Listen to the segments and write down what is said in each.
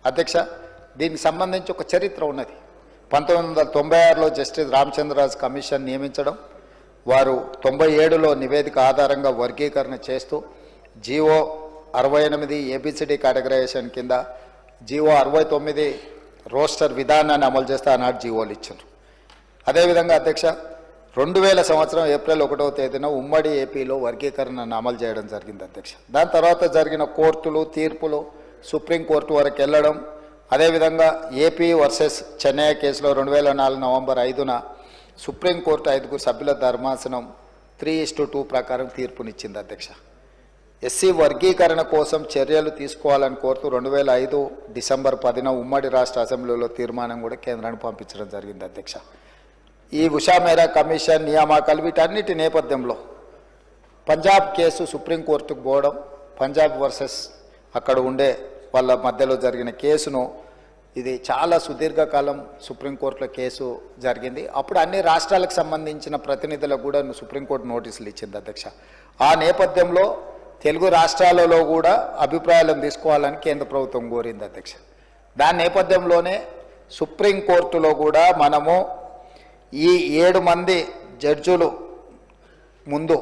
అధ్యక్ష, దీనికి సంబంధించి ఒక చరిత్ర ఉన్నది. 1996లో జస్టిస్ రామచంద్రరాజు కమిషన్ నియమించడం, వారు 97లో నివేదిక ఆధారంగా వర్గీకరణ చేస్తూ జీవో 68 ఏబిసిడి కేటగరైజేషన్ కింద జీవో 69 రోస్టర్ విధానాన్ని అమలు చేస్తే ఆనాడు జీవోలు ఇచ్చారు. అదేవిధంగా అధ్యక్ష, 2000 సంవత్సరం ఏప్రిల్ 1వ తేదీన ఉమ్మడి ఏపీలో వర్గీకరణను అమలు చేయడం జరిగింది అధ్యక్ష. దాని తర్వాత జరిగిన కోర్టులు తీర్పులు సుప్రీంకోర్టు వరకు వెళ్ళడం, అదేవిధంగా ఏపీ వర్సెస్ చెన్నై కేసులో 2004 నవంబర్ 5న సుప్రీంకోర్టు 5 సభ్యుల ధర్మాసనం 3:2 ప్రకారం తీర్పునిచ్చింది అధ్యక్ష. ఎస్సీ వర్గీకరణ కోసం చర్యలు తీసుకోవాలని కోరుతూ 2005 డిసెంబర్ 10న ఉమ్మడి రాష్ట్ర అసెంబ్లీలో తీర్మానం కూడా కేంద్రానికి పంపించడం జరిగింది అధ్యక్ష. ఈ ఉషా మేరా కమిషన్ నియామకాలు వీటన్నిటి నేపథ్యంలో పంజాబ్ కేసు సుప్రీంకోర్టుకు పోవడం, పంజాబ్ వర్సెస్ అక్కడ ఉండే వాళ్ళ మధ్యలో జరిగిన కేసును, ఇది చాలా సుదీర్ఘకాలం సుప్రీంకోర్టులో కేసు జరిగింది. అప్పుడు అన్ని రాష్ట్రాలకు సంబంధించిన ప్రతినిధులకు కూడా సుప్రీంకోర్టు నోటీసులు ఇచ్చింది అధ్యక్ష. ఆ నేపథ్యంలో తెలుగు రాష్ట్రాలలో కూడా అభిప్రాయాలను తీసుకోవాలని కేంద్ర ప్రభుత్వం కోరింది అధ్యక్ష. దాని నేపథ్యంలోనే సుప్రీంకోర్టులో కూడా మనము ఈ 7 మంది జడ్జులు ముందు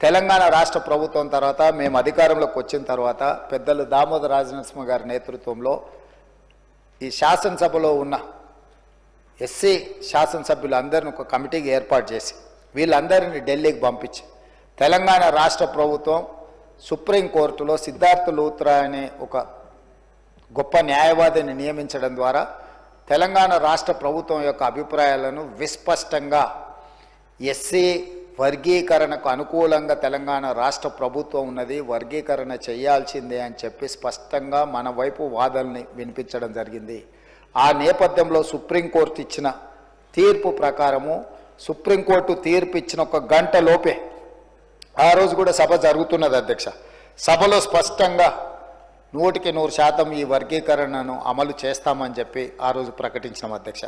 తెలంగాణ రాష్ట్ర ప్రభుత్వం తర్వాత మేము అధికారంలోకి వచ్చిన తర్వాత పెద్దలు దామోదర రాజనరసింహ గారి నేతృత్వంలో ఈ శాసనసభలో ఉన్న ఎస్సీ శాసనసభ్యులందరినీ ఒక కమిటీకి ఏర్పాటు చేసి వీళ్ళందరినీ ఢిల్లీకి పంపించి తెలంగాణ రాష్ట్ర ప్రభుత్వం సుప్రీంకోర్టులో సిద్ధార్థ లూత్రా అనే ఒక గొప్ప న్యాయవాదిని నియమించడం ద్వారా తెలంగాణ రాష్ట్ర ప్రభుత్వం యొక్క అభిప్రాయాలను విస్పష్టంగా ఎస్సీ వర్గీకరణకు అనుకూలంగా తెలంగాణ రాష్ట్ర ప్రభుత్వం ఉన్నది, వర్గీకరణ చేయాల్సిందే అని చెప్పి స్పష్టంగా మన వైపు వాదనని వినిపించడం జరిగింది. ఆ నేపథ్యంలో సుప్రీంకోర్టు ఇచ్చిన తీర్పు ప్రకారము సుప్రీంకోర్టు తీర్పు ఇచ్చిన 1 గంట లోపే ఆ రోజు కూడా సభ జరుగుతున్నది అధ్యక్ష. సభలో స్పష్టంగా 100% ఈ వర్గీకరణను అమలు చేస్తామని చెప్పి ఆ రోజు ప్రకటించినాం అధ్యక్ష.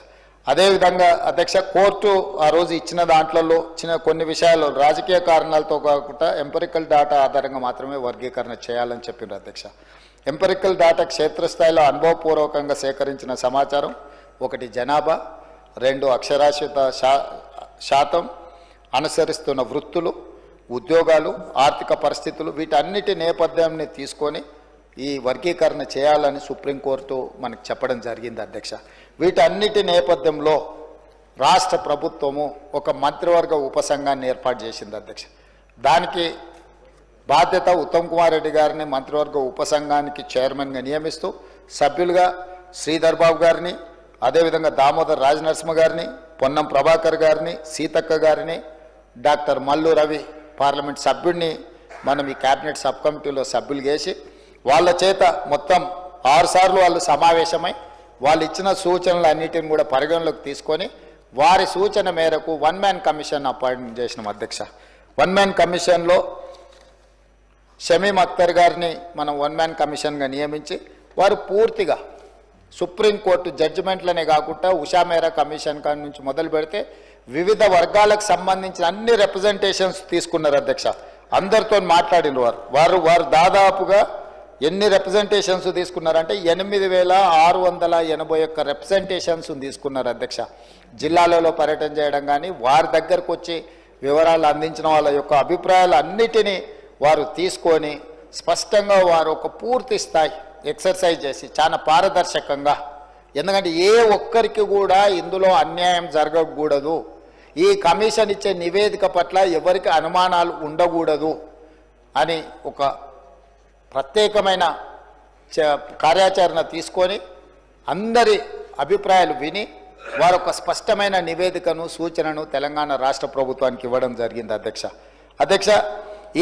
అదేవిధంగా అధ్యక్ష, కోర్టు ఆ రోజు ఇచ్చిన దాంట్లో కొన్ని విషయాలు రాజకీయ కారణాలతో కాకుండా ఎంపెరికల్ డాటా ఆధారంగా మాత్రమే వర్గీకరణ చేయాలని చెప్పిండ్రు అధ్యక్ష. ఎంపెరికల్ డాటా క్షేత్రస్థాయిలో అనుభవపూర్వకంగా సేకరించిన సమాచారం, 1 జనాభా, 2 అక్షరాస్యత శాతం, అనుసరిస్తున్న వృత్తులు, ఉద్యోగాలు, ఆర్థిక పరిస్థితులు, వీటన్నిటి నేపథ్యాన్ని తీసుకొని ఈ వర్గీకరణ చేయాలని సుప్రీంకోర్టు మనకు చెప్పడం జరిగింది అధ్యక్ష. వీటన్నిటి నేపథ్యంలో రాష్ట్ర ప్రభుత్వము ఒక మంత్రివర్గ ఉపసంఘాన్ని ఏర్పాటు చేసింది అధ్యక్ష. దానికి బాధ్యత ఉత్తమ్ కుమార్ రెడ్డి గారిని మంత్రివర్గ ఉపసంఘానికి చైర్మన్గా నియమిస్తూ సభ్యులుగా శ్రీధర్ బాబు గారిని, అదేవిధంగా దామోదర్ రాజనరసింహ గారిని, పొన్నం ప్రభాకర్ గారిని, సీతక్క గారిని, డాక్టర్ మల్లు రవి పార్లమెంట్ సభ్యుడిని మనం ఈ క్యాబినెట్ సబ్ కమిటీలో సభ్యులు చేసి వాళ్ళ చేత మొత్తం 6 సార్లు వాళ్ళు సమావేశమై వాళ్ళు ఇచ్చిన సూచనలు అన్నిటిని కూడా పరిగణలోకి తీసుకొని వారి సూచన మేరకు 1 మ్యాన్ కమిషన్ అపాయింట్ చేసినాం అధ్యక్ష. 1 మ్యాన్ కమిషన్లో షమీం అఖ్తర్ గారిని మనం 1 మ్యాన్ కమిషన్గా నియమించి వారు పూర్తిగా సుప్రీంకోర్టు జడ్జిమెంట్లనే కాకుండా ఉషా మేరా కమిషన్ కాడి నుంచి మొదలు పెడితే వివిధ వర్గాలకు సంబంధించిన అన్ని రిప్రజెంటేషన్స్ తీసుకున్నారు అధ్యక్ష. అందరితో మాట్లాడిన వారు దాదాపుగా ఎన్ని రిప్రజెంటేషన్స్ తీసుకున్నారంటే 8,681 రిప్రజెంటేషన్స్ తీసుకున్నారు అధ్యక్ష. జిల్లాలలో పర్యటన చేయడం కానీ వారి దగ్గరకు వచ్చి వివరాలు అందించిన వాళ్ళ యొక్క అభిప్రాయాలు అన్నిటినీ వారు తీసుకొని స్పష్టంగా వారు ఒక పూర్తి స్థాయి ఎక్సర్సైజ్ చేసి చాలా పారదర్శకంగా, ఎందుకంటే ఏ ఒక్కరికి కూడా ఇందులో అన్యాయం జరగకూడదు, ఈ కమిషన్ ఇచ్చే నివేదిక పట్ల ఎవరికి అనుమానాలు ఉండకూడదు అని ఒక ప్రత్యేకమైన కార్యాచరణ తీసుకొని అందరి అభిప్రాయాలు విని వారు ఒక స్పష్టమైన నివేదికను సూచనను తెలంగాణ రాష్ట్ర ప్రభుత్వానికి ఇవ్వడం జరిగింది అధ్యక్ష.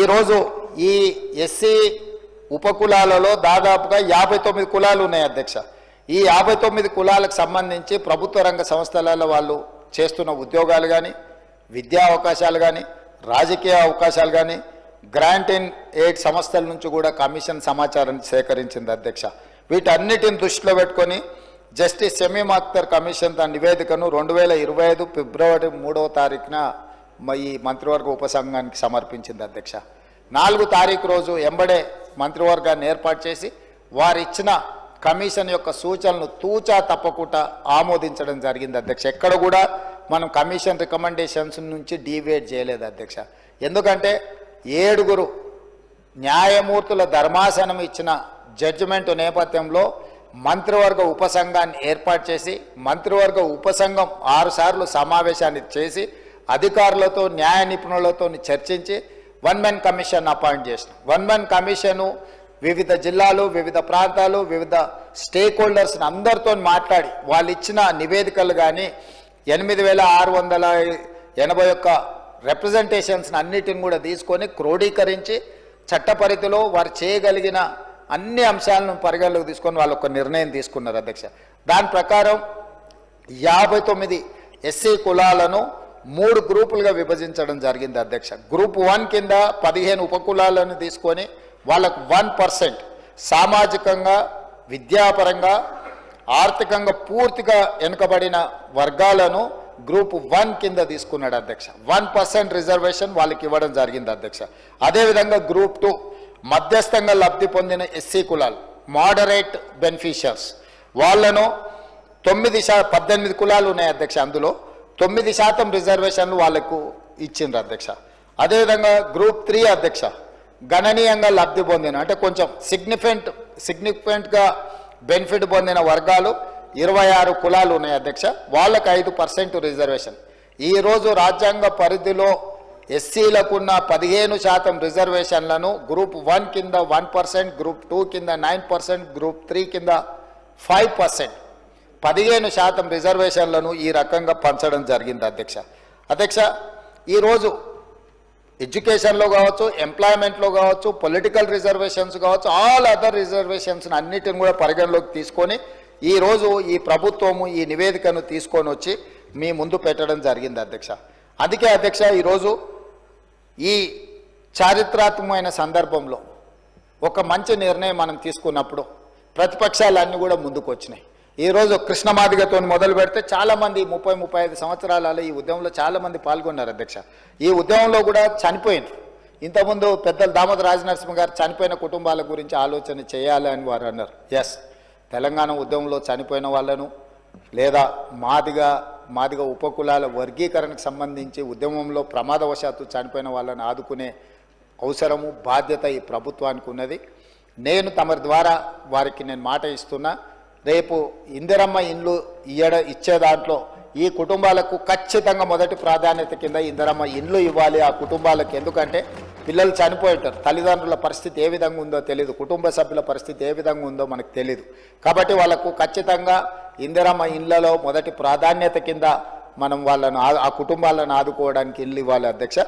ఈరోజు ఈ ఎస్సీ ఉపకులాలలో దాదాపుగా 59 కులాలు ఉన్నాయి అధ్యక్ష. ఈ 59 కులాలకు సంబంధించి ప్రభుత్వ రంగ సంస్థలలో వాళ్ళు చేస్తున్న ఉద్యోగాలు కానీ, విద్యా అవకాశాలు కానీ, రాజకీయ అవకాశాలు కానీ, గ్రాంట్ అండ్ ఎయిడ్ సంస్థల నుంచి కూడా కమిషన్ సమాచారాన్ని సేకరించింది అధ్యక్ష. వీటన్నిటిని దృష్టిలో పెట్టుకొని జస్టిస్ షమీం అఖ్తర్ కమిషన్ తన నివేదికను 2025 ఫిబ్రవరి 3వ తారీఖున ఈ మంత్రివర్గ ఉపసంఘానికి సమర్పించింది అధ్యక్ష. 4 తారీఖు రోజు ఎంబడే మంత్రివర్గాన్ని ఏర్పాటు చేసి వారు ఇచ్చిన కమిషన్ యొక్క సూచనలు తూచా తప్పకుండా ఆమోదించడం జరిగింది అధ్యక్ష. ఎక్కడ కూడా మనం కమిషన్ రికమెండేషన్స్ నుంచి డీవియేట్ చేయలేదు అధ్యక్ష. ఎందుకంటే 7 న్యాయమూర్తుల ధర్మాసనం ఇచ్చిన జడ్జిమెంట్ నేపథ్యంలో మంత్రివర్గ ఉపసంఘాన్ని ఏర్పాటు చేసి మంత్రివర్గ ఉపసంఘం 6 సార్లు సమావేశాన్ని చేసి అధికారులతో న్యాయ నిపుణులతో చర్చించి 1 man కమిషన్ అపాయింట్ చేసిన 1 man కమిషను వివిధ జిల్లాలు, వివిధ ప్రాంతాలు, వివిధ స్టేక్ హోల్డర్స్ని అందరితో మాట్లాడి వాళ్ళు ఇచ్చిన నివేదికలు కానీ 8681 రిప్రజెంటేషన్స్ని అన్నిటిని కూడా తీసుకొని క్రోడీకరించి చట్టపరిధిలో వారు చేయగలిగిన అన్ని అంశాలను పరిగణలోకి తీసుకొని వాళ్ళు ఒక నిర్ణయం తీసుకున్నారు అధ్యక్ష. దాని ప్రకారం 59 ఎస్సీ కులాలను 3 గ్రూపులుగా విభజించడం జరిగింది అధ్యక్ష. గ్రూప్ 1 కింద 15 ఉపకులాలను తీసుకొని వాళ్ళకు 1% సామాజికంగా, విద్యాపరంగా, ఆర్థికంగా పూర్తిగా వెనుకబడిన వర్గాలను గ్రూప్ 1 కింద తీసుకున్నాడు అధ్యక్ష. 1% రిజర్వేషన్ వాళ్ళకి ఇవ్వడం జరిగింది అధ్యక్ష. అదేవిధంగా గ్రూప్ 2 మధ్యస్థంగా లబ్ధి పొందిన ఎస్సీ కులాలు, మోడరేట్ బెనిఫిషియర్స్, వాళ్ళను 18 కులాలు ఉన్నాయి అధ్యక్ష. అందులో 9% రిజర్వేషన్లు వాళ్ళకు ఇచ్చిండ్రు అధ్యక్ష. అదేవిధంగా గ్రూప్ 3 అధ్యక్ష గణనీయంగా లబ్ధి పొందిన అంటే కొంచెం సిగ్నిఫికెంట్గా బెనిఫిట్ పొందిన వర్గాలు 26 కులాలు ఉన్నాయి అధ్యక్ష. వాళ్ళకు 5% రిజర్వేషన్. ఈరోజు రాజ్యాంగ పరిధిలో ఎస్సీలకున్న 15% రిజర్వేషన్లను గ్రూప్ 1 కింద 1%, గ్రూప్ 2 కింద 9%, గ్రూప్ 3 కింద 5%, 15% రిజర్వేషన్లను ఈ రకంగా పంచడం జరిగింది అధ్యక్ష. అధ్యక్ష, ఈరోజు ఎడ్యుకేషన్లో కావచ్చు, ఎంప్లాయ్మెంట్లో కావచ్చు, పొలిటికల్ రిజర్వేషన్స్ కావచ్చు, ఆల్ అదర్ రిజర్వేషన్స్ అన్నిటిని కూడా పరిగణలోకి తీసుకొని ఈరోజు ఈ ప్రభుత్వము ఈ నివేదికను తీసుకొని వచ్చి మీ ముందు పెట్టడం జరిగింది అధ్యక్ష. అందుకే అధ్యక్ష ఈరోజు ఈ చారిత్రాత్మకమైన సందర్భంలో ఒక మంచి నిర్ణయం మనం తీసుకున్నప్పుడు ప్రతిపక్షాలన్నీ కూడా ముందుకు వచ్చినాయి. ఈరోజు కృష్ణమాదిగతో మొదలు పెడితే చాలామంది 30-35 సంవత్సరాలలో ఈ ఉద్యమంలో చాలామంది పాల్గొన్నారు అధ్యక్ష. ఈ ఉద్యమంలో కూడా చనిపోయినారు. ఇంతకుముందు పెద్దలు దామోదర రాజనరసింహ గారు చనిపోయిన కుటుంబాల గురించి ఆలోచన చేయాలి అని వారు అన్నారు. ఎస్, తెలంగాణ ఉద్యమంలో చనిపోయిన వాళ్ళను లేదా మాదిగ ఉపకులాల వర్గీకరణకు సంబంధించి ఉద్యమంలో ప్రమాదవశాత్తు చనిపోయిన వాళ్ళని ఆదుకునే అవసరము, బాధ్యత ఈ ప్రభుత్వానికి ఉన్నది. నేను తమరి ద్వారా వారికి నేను మాట ఇస్తున్నా, రేపు ఇందిరమ్మ ఇండ్లు ఇచ్చే దాంట్లో ఈ కుటుంబాలకు ఖచ్చితంగా మొదటి ప్రాధాన్యత కింద ఇందిరమ్మ ఇండ్లు ఇవ్వాలి ఆ కుటుంబాలకు. ఎందుకంటే పిల్లలు చనిపోయింటారు, తల్లిదండ్రుల పరిస్థితి ఏ విధంగా ఉందో తెలియదు, కుటుంబ సభ్యుల పరిస్థితి ఏ విధంగా ఉందో మనకు తెలియదు. కాబట్టి వాళ్ళకు ఖచ్చితంగా ఇందిరమ్మ ఇండ్లలో మొదటి ప్రాధాన్యత కింద మనం వాళ్ళను ఆ కుటుంబాలను ఆదుకోవడానికి ఇల్లు ఇవ్వాలి అధ్యక్ష.